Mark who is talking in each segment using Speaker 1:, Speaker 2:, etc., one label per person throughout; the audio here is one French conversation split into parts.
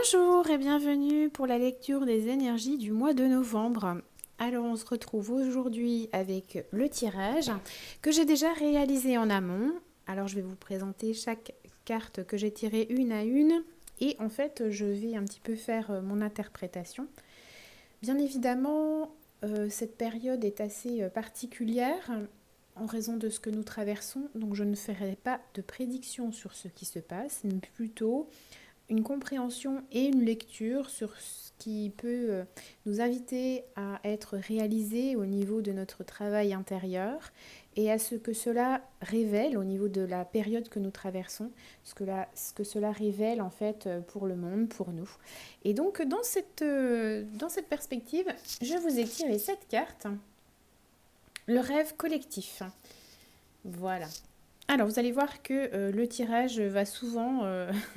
Speaker 1: Bonjour et bienvenue pour la lecture des énergies du mois de novembre. Alors on se retrouve aujourd'hui avec le tirage que j'ai déjà réalisé en amont. Alors je vais vous présenter chaque carte que j'ai tirée une à une et en fait je vais un petit peu faire mon interprétation. Bien évidemment, cette période est assez particulière en raison de ce que nous traversons, donc je ne ferai pas de prédiction sur ce qui se passe, mais plutôt une compréhension et une lecture sur ce qui peut nous inviter à être réalisé au niveau de notre travail intérieur et à ce que cela révèle au niveau de la période que nous traversons, ce que cela révèle en fait pour le monde, pour nous. Et donc dans cette perspective, je vous ai tiré cette carte, le rêve collectif. Voilà. Alors, vous allez voir que le tirage va souvent,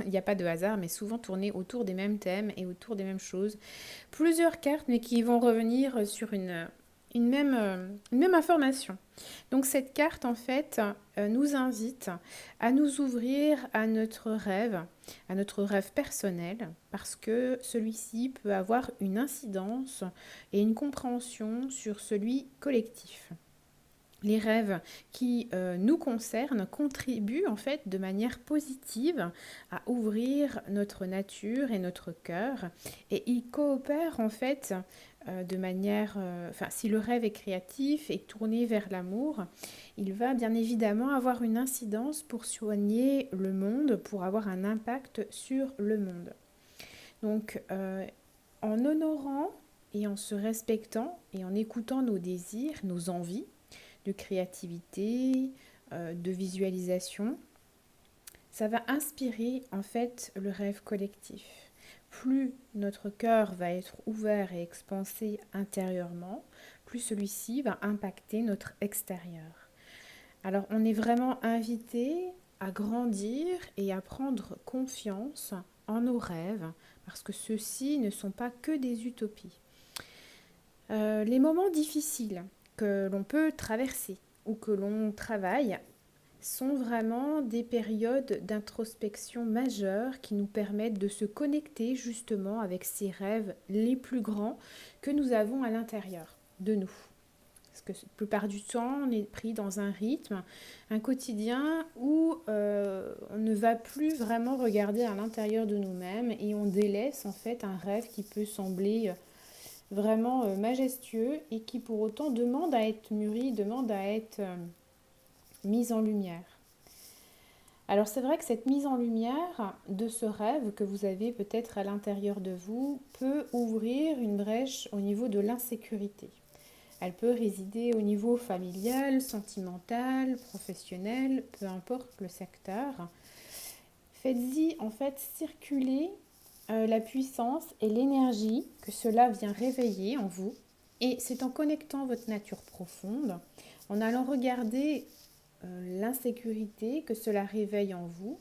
Speaker 1: il n'y a pas de hasard, mais souvent tourner autour des mêmes thèmes et autour des mêmes choses. Plusieurs cartes, mais qui vont revenir sur une même information. Donc, cette carte, en fait, nous invite à nous ouvrir à notre rêve personnel, parce que celui-ci peut avoir une incidence et une compréhension sur celui collectif. Les rêves qui nous concernent contribuent en fait de manière positive à ouvrir notre nature et notre cœur et ils coopèrent en fait de manière, si le rêve est créatif et tourné vers l'amour, il va bien évidemment avoir une incidence pour soigner le monde, pour avoir un impact sur le monde. Donc en honorant et en se respectant et en écoutant nos désirs, nos envies, de créativité, de visualisation. Ça va inspirer en fait le rêve collectif. Plus notre cœur va être ouvert et expansé intérieurement, plus celui-ci va impacter notre extérieur. Alors on est vraiment invité à grandir et à prendre confiance en nos rêves parce que ceux-ci ne sont pas que des utopies. Les moments difficiles que l'on peut traverser ou que l'on travaille sont vraiment des périodes d'introspection majeures qui nous permettent de se connecter justement avec ces rêves les plus grands que nous avons à l'intérieur de nous. Parce que la plupart du temps, on est pris dans un rythme, un quotidien où on ne va plus vraiment regarder à l'intérieur de nous-mêmes et on délaisse en fait un rêve qui peut sembler vraiment majestueux et qui pour autant demande à être mûri, demande à être mise en lumière. Alors c'est vrai que cette mise en lumière de ce rêve que vous avez peut-être à l'intérieur de vous peut ouvrir une brèche au niveau de l'insécurité. Elle peut résider au niveau familial, sentimental, professionnel, peu importe le secteur. Faites-y en fait circuler la puissance et l'énergie que cela vient réveiller en vous. Et c'est en connectant votre nature profonde, en allant regarder l'insécurité que cela réveille en vous,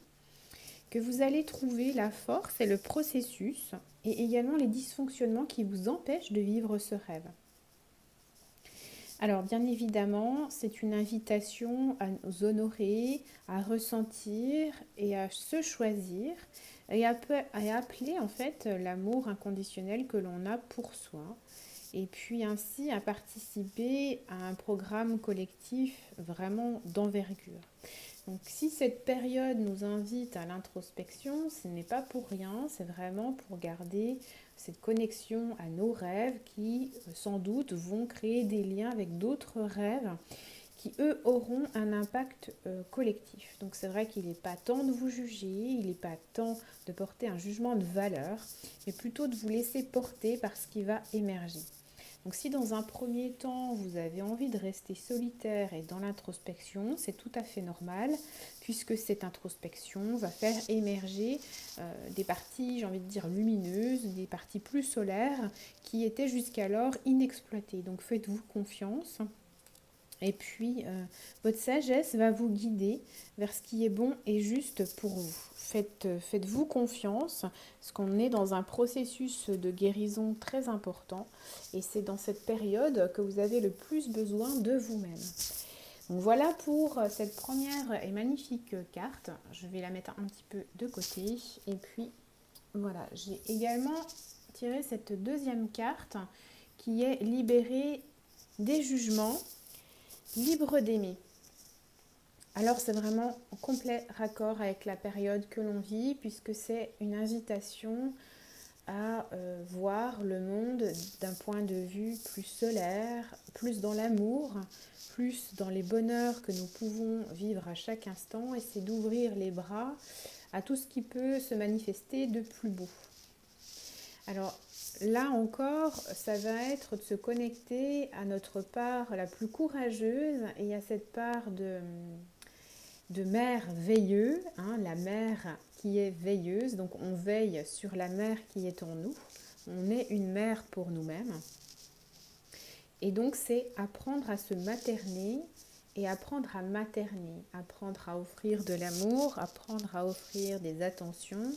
Speaker 1: que vous allez trouver la force et le processus et également les dysfonctionnements qui vous empêchent de vivre ce rêve. Alors bien évidemment, c'est une invitation à nous honorer, à ressentir et à se choisir et à appeler en fait l'amour inconditionnel que l'on a pour soi et puis ainsi à participer à un programme collectif vraiment d'envergure. Donc si cette période nous invite à l'introspection, ce n'est pas pour rien, c'est vraiment pour garder cette connexion à nos rêves qui sans doute vont créer des liens avec d'autres rêves qui eux auront un impact collectif. Donc c'est vrai qu'il n'est pas temps de vous juger, il n'est pas temps de porter un jugement de valeur, mais plutôt de vous laisser porter par ce qui va émerger. Donc si dans un premier temps, vous avez envie de rester solitaire et dans l'introspection, c'est tout à fait normal, puisque cette introspection va faire émerger des parties, j'ai envie de dire, lumineuses, des parties plus solaires qui étaient jusqu'alors inexploitées. Donc faites-vous confiance. Et puis, votre sagesse va vous guider vers ce qui est bon et juste pour vous. Faites-vous confiance, parce qu'on est dans un processus de guérison très important. Et c'est dans cette période que vous avez le plus besoin de vous-même. Donc voilà pour cette première et magnifique carte. Je vais la mettre un petit peu de côté. Et puis, Voilà, j'ai également tiré cette deuxième carte qui est libérée des jugements, libre d'aimer. Alors c'est vraiment en complet raccord avec la période que l'on vit puisque c'est une invitation à voir le monde d'un point de vue plus solaire, plus dans l'amour, plus dans les bonheurs que nous pouvons vivre à chaque instant, et c'est d'ouvrir les bras à tout ce qui peut se manifester de plus beau. Alors là encore, ça va être de se connecter à notre part la plus courageuse et à cette part de mère veilleuse, hein, la mère qui est veilleuse, donc on veille sur la mère qui est en nous, on est une mère pour nous-mêmes. Et donc c'est apprendre à se materner et apprendre à materner, apprendre à offrir de l'amour, apprendre à offrir des attentions.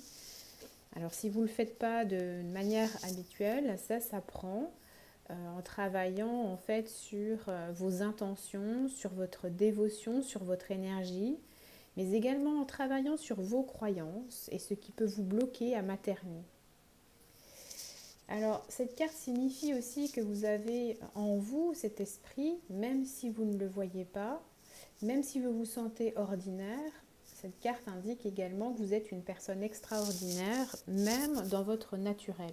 Speaker 1: Alors si vous ne le faites pas de manière habituelle, ça s'apprend en travaillant en fait sur vos intentions, sur votre dévotion, sur votre énergie, mais également en travaillant sur vos croyances et ce qui peut vous bloquer à materner. Alors, cette carte signifie aussi que vous avez en vous cet esprit, même si vous ne le voyez pas, même si vous vous sentez ordinaire. Cette carte indique également que vous êtes une personne extraordinaire, même dans votre naturel.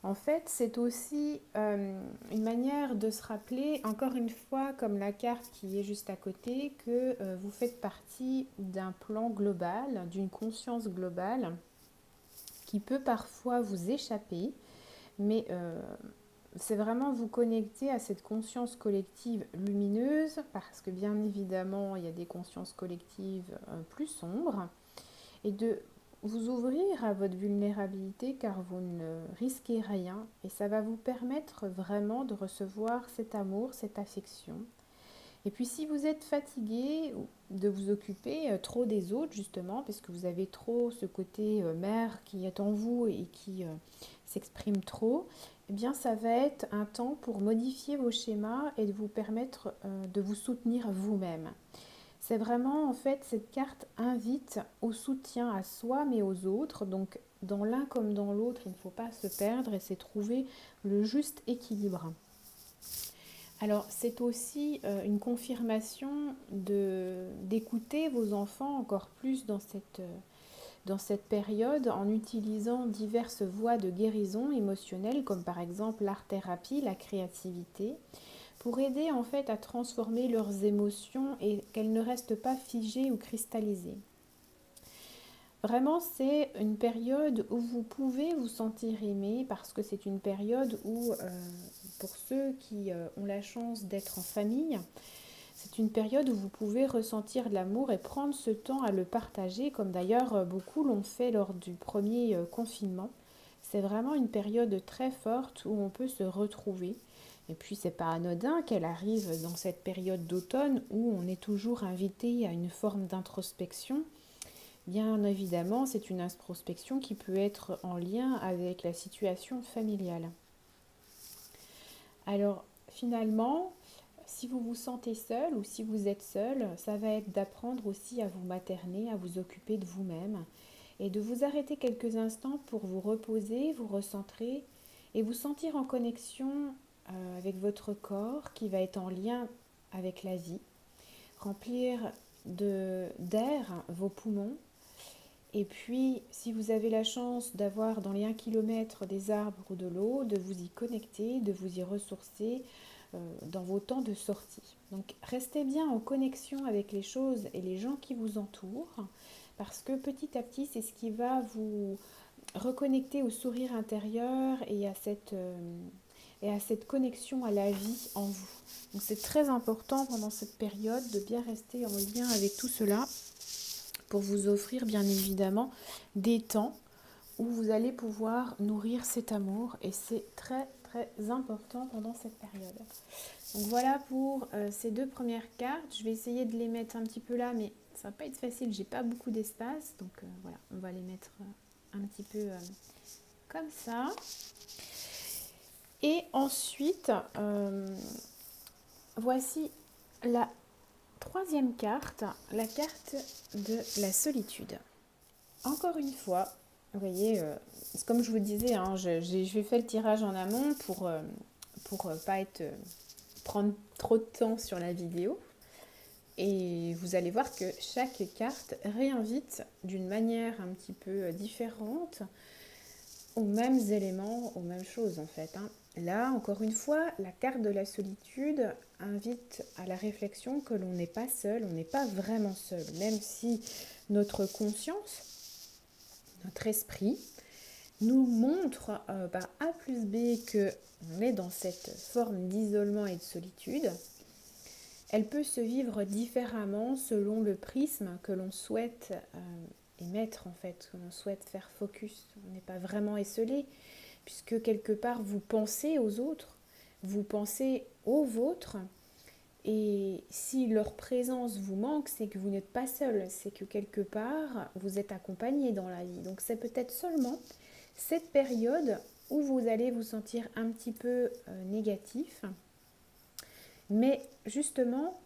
Speaker 1: En fait, c'est aussi une manière de se rappeler, encore une fois, comme la carte qui est juste à côté, que vous faites partie d'un plan global, d'une conscience globale qui peut parfois vous échapper, mais c'est vraiment vous connecter à cette conscience collective lumineuse, parce que bien évidemment, il y a des consciences collectives plus sombres, et de vous ouvrir à votre vulnérabilité car vous ne risquez rien et ça va vous permettre vraiment de recevoir cet amour, cette affection. Et puis si vous êtes fatigué de vous occuper trop des autres justement, parce que vous avez trop ce côté mère qui est en vous et qui s'exprime trop, eh bien ça va être un temps pour modifier vos schémas et de vous permettre de vous soutenir vous-même. C'est vraiment en fait cette carte invite au soutien à soi mais aux autres. Donc dans l'un comme dans l'autre, il ne faut pas se perdre et c'est trouver le juste équilibre. Alors c'est aussi une confirmation d'écouter vos enfants encore plus dans cette période en utilisant diverses voies de guérison émotionnelle comme par exemple l'art-thérapie, la créativité, pour aider en fait à transformer leurs émotions et qu'elles ne restent pas figées ou cristallisées. Vraiment, c'est une période où vous pouvez vous sentir aimé parce que c'est une période où, pour ceux qui ont la chance d'être en famille, c'est une période où vous pouvez ressentir de l'amour et prendre ce temps à le partager, comme d'ailleurs beaucoup l'ont fait lors du premier confinement. C'est vraiment une période très forte où on peut se retrouver. Et puis c'est pas anodin qu'elle arrive dans cette période d'automne où on est toujours invité à une forme d'introspection. Bien évidemment, c'est une introspection qui peut être en lien avec la situation familiale. Alors finalement, si vous vous sentez seul ou si vous êtes seul, ça va être d'apprendre aussi à vous materner, à vous occuper de vous-même et de vous arrêter quelques instants pour vous reposer, vous recentrer et vous sentir en connexion avec votre corps qui va être en lien avec la vie, remplir d'air vos poumons. Et puis, si vous avez la chance d'avoir dans les 1 km des arbres ou de l'eau, de vous y connecter, de vous y ressourcer dans vos temps de sortie. Donc, restez bien en connexion avec les choses et les gens qui vous entourent, parce que petit à petit, c'est ce qui va vous reconnecter au sourire intérieur et à cette connexion à la vie en vous. Donc, c'est très important pendant cette période de bien rester en lien avec tout cela, pour vous offrir bien évidemment des temps où vous allez pouvoir nourrir cet amour et c'est très très important pendant cette période. Donc voilà pour ces 2 premières cartes. Je vais essayer de les mettre un petit peu là, mais ça va pas être facile, j'ai pas beaucoup d'espace, donc voilà, on va les mettre un petit peu comme ça. Et ensuite, voici la 3e carte, la carte de la solitude. Encore une fois, Vous voyez, c'est comme je vous disais, hein, j'ai fait le tirage en amont pour pas prendre trop de temps sur la vidéo. Et vous allez voir que chaque carte réinvite d'une manière un petit peu différente aux mêmes éléments, aux mêmes choses en fait, hein. Là, encore une fois, la carte de la solitude invite à la réflexion que l'on n'est pas seul, on n'est pas vraiment seul, même si notre conscience, notre esprit, nous montre par A plus B qu'on est dans cette forme d'isolement et de solitude. Elle peut se vivre différemment selon le prisme que l'on souhaite émettre en fait, que l'on souhaite faire focus. On n'est pas vraiment esselé, puisque quelque part vous pensez aux autres, vous pensez aux vôtres, et si leur présence vous manque, c'est que vous n'êtes pas seul, c'est que quelque part vous êtes accompagné dans la vie. Donc c'est peut-être seulement cette période où vous allez vous sentir un petit peu négatif, mais justement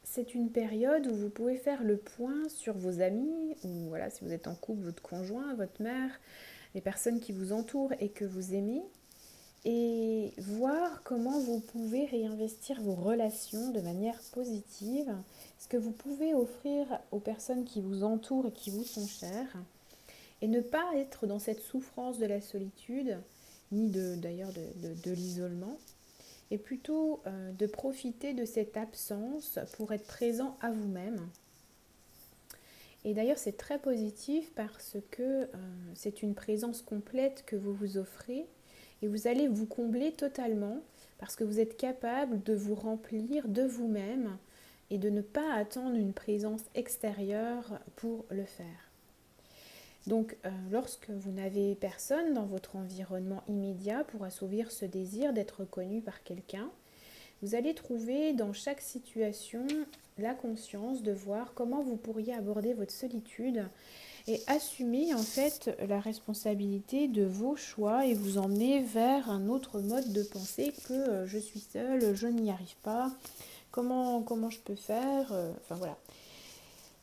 Speaker 1: c'est une période où vous pouvez faire le point sur vos amis, ou voilà, si vous êtes en couple, votre conjoint, votre mère, les personnes qui vous entourent et que vous aimez, et voir comment vous pouvez réinvestir vos relations de manière positive, ce que vous pouvez offrir aux personnes qui vous entourent et qui vous sont chères, et ne pas être dans cette souffrance de la solitude, ni d'ailleurs de l'isolement, et plutôt de profiter de cette absence pour être présent à vous-même. Et d'ailleurs, c'est très positif parce que c'est une présence complète que vous vous offrez et vous allez vous combler totalement parce que vous êtes capable de vous remplir de vous-même et de ne pas attendre une présence extérieure pour le faire. Donc, lorsque vous n'avez personne dans votre environnement immédiat pour assouvir ce désir d'être reconnu par quelqu'un, vous allez trouver dans chaque situation la conscience de voir comment vous pourriez aborder votre solitude et assumer en fait la responsabilité de vos choix et vous emmener vers un autre mode de pensée que je suis seule, je n'y arrive pas, comment je peux faire, enfin voilà.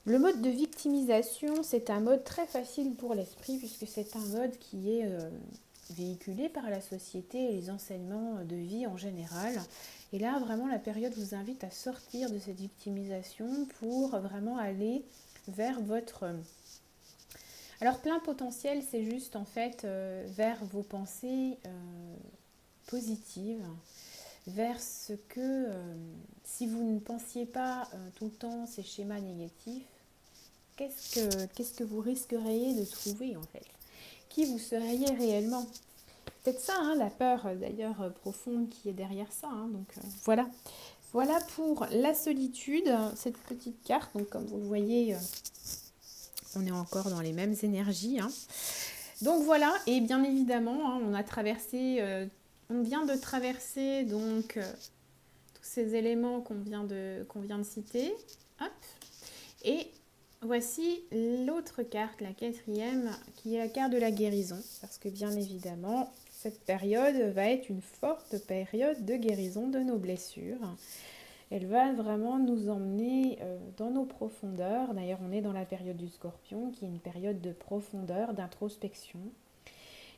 Speaker 1: Le mode de victimisation, c'est un mode très facile pour l'esprit puisque c'est un mode qui est véhiculé par la société et les enseignements de vie en général. Et là, vraiment, la période vous invite à sortir de cette victimisation pour vraiment aller vers votre... Alors, plein potentiel, c'est juste en fait vers vos pensées positives, vers ce que, si vous ne pensiez pas tout le temps ces schémas négatifs, qu'est-ce que vous risqueriez de trouver en fait? Qui vous seriez réellement? Peut-être ça, hein, la peur d'ailleurs profonde qui est derrière ça. Hein, donc voilà. Voilà pour la solitude, cette petite carte. Donc comme vous le voyez, on est encore dans les mêmes énergies. Hein. Donc voilà, et bien évidemment, hein, on vient de traverser donc tous ces éléments qu'on vient de citer. Hop. Et voici l'autre carte, la quatrième, qui est la carte de la guérison. Parce que bien évidemment, cette période va être une forte période de guérison de nos blessures. Elle va vraiment nous emmener dans nos profondeurs. D'ailleurs, on est dans la période du Scorpion, qui est une période de profondeur, d'introspection.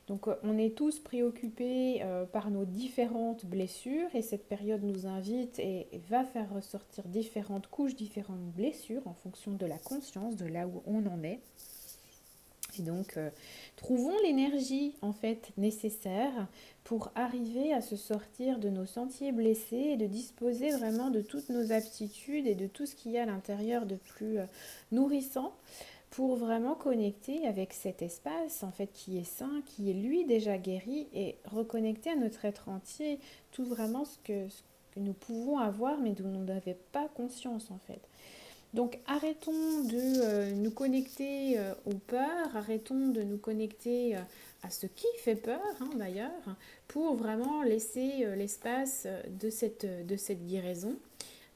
Speaker 1: Donc on est tous préoccupés par nos différentes blessures et cette période nous invite et va faire ressortir différentes couches, différentes blessures en fonction de la conscience, de là où on en est. Et donc trouvons l'énergie en fait nécessaire pour arriver à se sortir de nos sentiers blessés et de disposer vraiment de toutes nos aptitudes et de tout ce qu'il y a à l'intérieur de plus nourrissant pour vraiment connecter avec cet espace en fait qui est sain, qui est lui déjà guéri et reconnecter à notre être entier tout vraiment ce que nous pouvons avoir mais dont nous n'avons pas conscience en fait. Donc arrêtons de nous connecter aux peurs, arrêtons de nous connecter à ce qui fait peur hein, d'ailleurs pour vraiment laisser l'espace de cette guérison.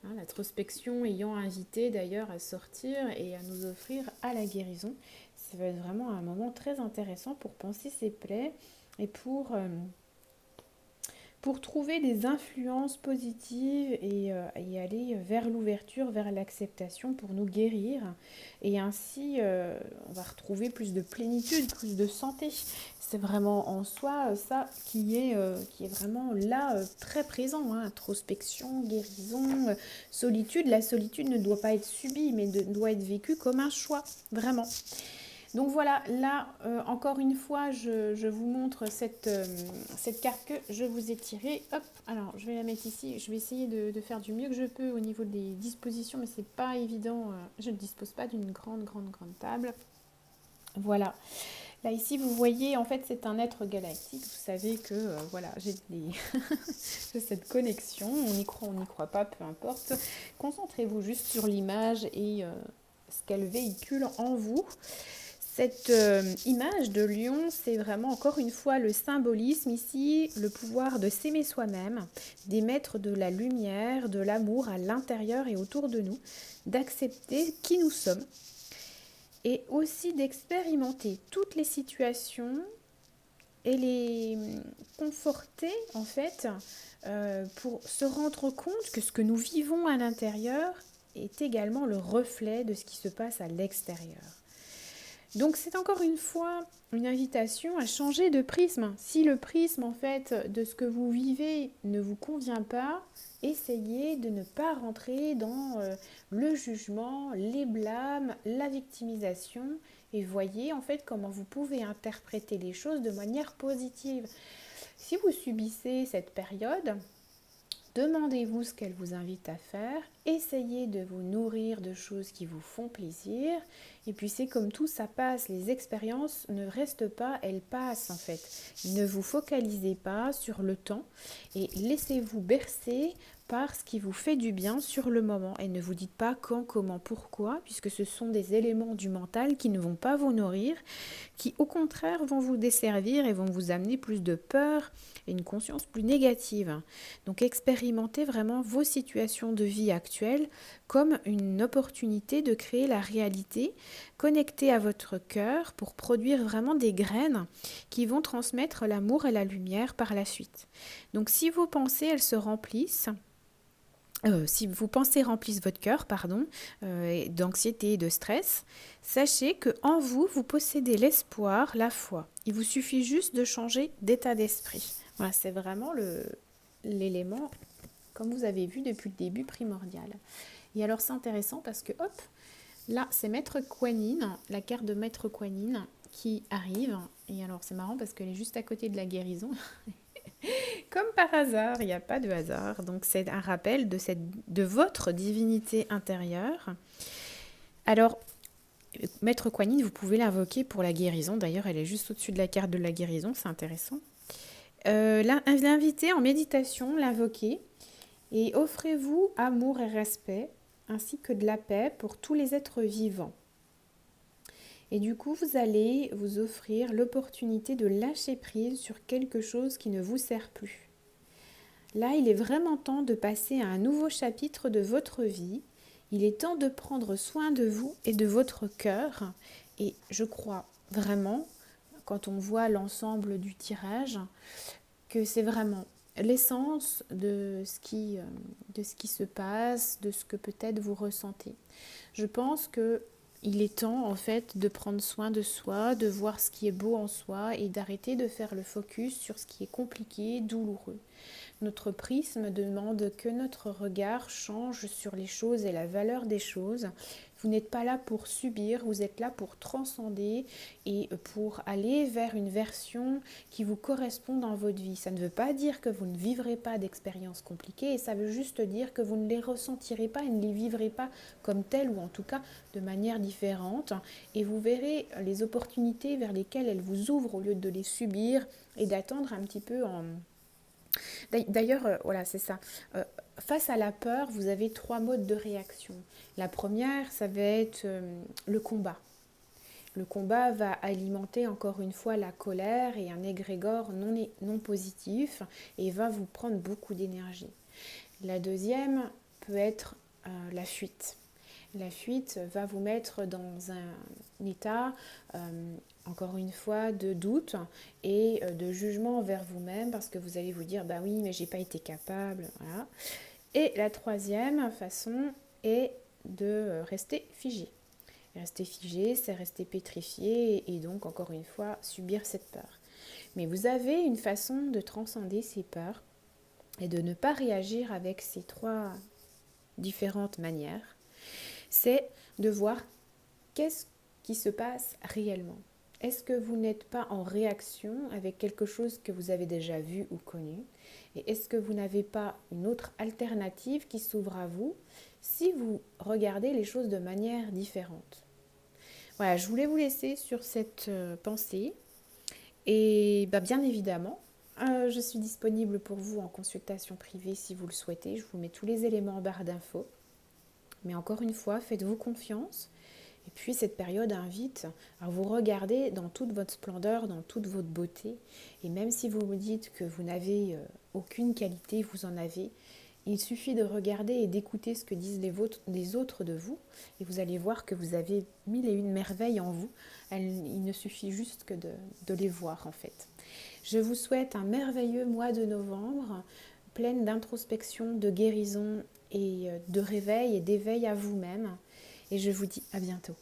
Speaker 1: Hein, l'introspection ayant invité d'ailleurs à sortir et à nous offrir à la guérison. Ça va être vraiment un moment très intéressant pour penser ses plaies et pour trouver des influences positives et aller vers l'ouverture, vers l'acceptation pour nous guérir. Et ainsi, on va retrouver plus de plénitude, plus de santé. C'est vraiment en soi ça qui est vraiment là, très présent, hein. Introspection, guérison, solitude. La solitude ne doit pas être subie, mais doit être vécue comme un choix, vraiment. Donc voilà, là, encore une fois, je vous montre cette carte que je vous ai tirée. Hop, alors je vais la mettre ici. Je vais essayer de faire du mieux que je peux au niveau des dispositions, mais c'est pas évident. Je ne dispose pas d'une grande table. Voilà. Là, ici, vous voyez, en fait, c'est un être galactique. Vous savez que, voilà, j'ai cette connexion. On n'y croit pas, peu importe. Concentrez-vous juste sur l'image et ce qu'elle véhicule en vous. Cette image de lion, c'est vraiment encore une fois le symbolisme ici, le pouvoir de s'aimer soi-même, d'émettre de la lumière, de l'amour à l'intérieur et autour de nous, d'accepter qui nous sommes et aussi d'expérimenter toutes les situations et les conforter en fait pour se rendre compte que ce que nous vivons à l'intérieur est également le reflet de ce qui se passe à l'extérieur. Donc c'est encore une fois une invitation à changer de prisme. Si le prisme en fait de ce que vous vivez ne vous convient pas, essayez de ne pas rentrer dans le jugement, les blâmes, la victimisation et voyez en fait comment vous pouvez interpréter les choses de manière positive. Si vous subissez cette période, demandez-vous ce qu'elle vous invite à faire, essayez de vous nourrir de choses qui vous font plaisir, et puis c'est comme tout, ça passe, les expériences ne restent pas, elles passent en fait. Ne vous focalisez pas sur le temps et laissez-vous bercer par ce qui vous fait du bien sur le moment et ne vous dites pas quand, comment, pourquoi, puisque ce sont des éléments du mental qui ne vont pas vous nourrir, qui au contraire vont vous desservir et vont vous amener plus de peur et une conscience plus négative. Donc expérimentez vraiment vos situations de vie actuelles comme une opportunité de créer la réalité, connectée à votre cœur pour produire vraiment des graines qui vont transmettre l'amour et la lumière par la suite. Donc si vos pensées, elles se remplissent, si vos pensées remplissent votre cœur, d'anxiété et de stress, sachez que en vous, vous possédez l'espoir, la foi. Il vous suffit juste de changer d'état d'esprit. Voilà, c'est vraiment l'élément, comme vous avez vu depuis le début, primordial. Et alors c'est intéressant parce que, hop, là c'est Maître Kuan Yin, la carte de Maître Kuan Yin qui arrive. Et alors c'est marrant parce qu'elle est juste à côté de la guérison. Comme par hasard, il n'y a pas de hasard. Donc c'est un rappel de votre divinité intérieure. Alors, Maître Kuan Yin, vous pouvez l'invoquer pour la guérison. D'ailleurs, elle est juste au-dessus de la carte de la guérison, c'est intéressant. L'inviter en méditation, l'invoquer. Et offrez-vous amour et respect, ainsi que de la paix pour tous les êtres vivants. Et du coup, vous allez vous offrir l'opportunité de lâcher prise sur quelque chose qui ne vous sert plus. Là, il est vraiment temps de passer à un nouveau chapitre de votre vie. Il est temps de prendre soin de vous et de votre cœur. Et je crois vraiment, quand on voit l'ensemble du tirage, que c'est vraiment l'essence de ce qui se passe, de ce que peut-être vous ressentez. Je pense que il est temps en fait de prendre soin de soi, de voir ce qui est beau en soi et d'arrêter de faire le focus sur ce qui est compliqué, douloureux. Notre prisme demande que notre regard change sur les choses et la valeur des choses. Vous n'êtes pas là pour subir, vous êtes là pour transcender et pour aller vers une version qui vous correspond dans votre vie. Ça ne veut pas dire que vous ne vivrez pas d'expériences compliquées et ça veut juste dire que vous ne les ressentirez pas et ne les vivrez pas comme telles ou en tout cas de manière différente. Et vous verrez les opportunités vers lesquelles elles vous ouvrent au lieu de les subir et d'attendre un petit peu en... D'ailleurs, voilà, c'est ça. Face à la peur, vous avez 3 modes de réaction. La première, ça va être le combat. Le combat va alimenter encore une fois la colère et un égrégore non positif et va vous prendre beaucoup d'énergie. La deuxième peut être la fuite. La fuite va vous mettre dans un état, encore une fois, de doute et de jugement envers vous-même parce que vous allez vous dire, bah oui, mais j'ai pas été capable. Voilà. Et la troisième façon est de rester figé. Rester figé, c'est rester pétrifié et donc, encore une fois, subir cette peur. Mais vous avez une façon de transcender ces peurs et de ne pas réagir avec ces trois différentes manières. C'est de voir qu'est-ce qui se passe réellement. Est-ce que vous n'êtes pas en réaction avec quelque chose que vous avez déjà vu ou connu? Et est-ce que vous n'avez pas une autre alternative qui s'ouvre à vous si vous regardez les choses de manière différente? Voilà, je voulais vous laisser sur cette pensée. Et bah, bien évidemment, je suis disponible pour vous en consultation privée si vous le souhaitez. Je vous mets tous les éléments en barre d'infos. Mais encore une fois, faites-vous confiance. Et puis cette période invite à vous regarder dans toute votre splendeur, dans toute votre beauté. Et même si vous vous dites que vous n'avez aucune qualité, vous en avez. Il suffit de regarder et d'écouter ce que disent les autres de vous. Et vous allez voir que vous avez mille et une merveilles en vous. Il ne suffit juste que de les voir en fait. Je vous souhaite un merveilleux mois de novembre, plein d'introspection, de guérison et de réveil et d'éveil à vous-même. Et je vous dis à bientôt.